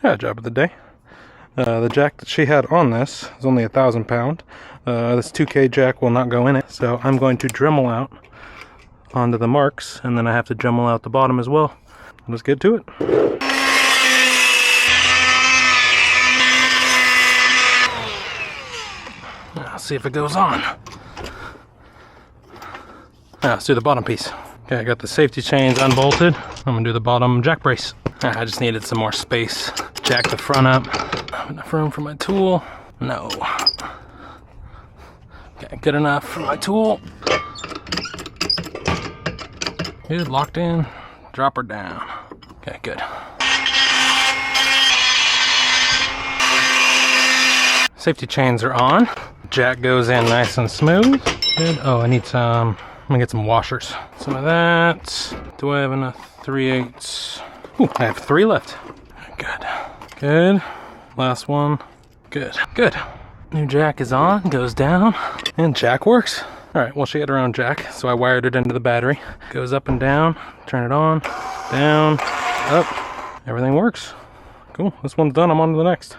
Yeah, job of the day. The jack that she had on this is only 1,000 pound. This 2K jack will not go in it, so I'm going to Dremel out onto the marks, and then I have to Dremel out the bottom as well. Let's get to it. Let's see if it goes on. Let's do the bottom piece. Okay, I got the safety chains unbolted. I'm gonna do the bottom jack brace. I just needed some more space. Jack the front up. Enough room for my tool? No. Okay, good enough for my tool. Good, locked in. Drop her down. Okay, good. Safety chains are on. Jack goes in nice and smooth. Good. Oh, I need some. I'm gonna get some washers. Some of that. Do I have enough 3/8? Ooh, I have 3 left. Good. Good. Last one. Good. Good. New jack is on, goes down, and jack works. All right, well, she had her own jack, so I wired it into the battery. Goes up and down, turn it on, down, up. Everything works. Cool, this one's done, I'm on to the next.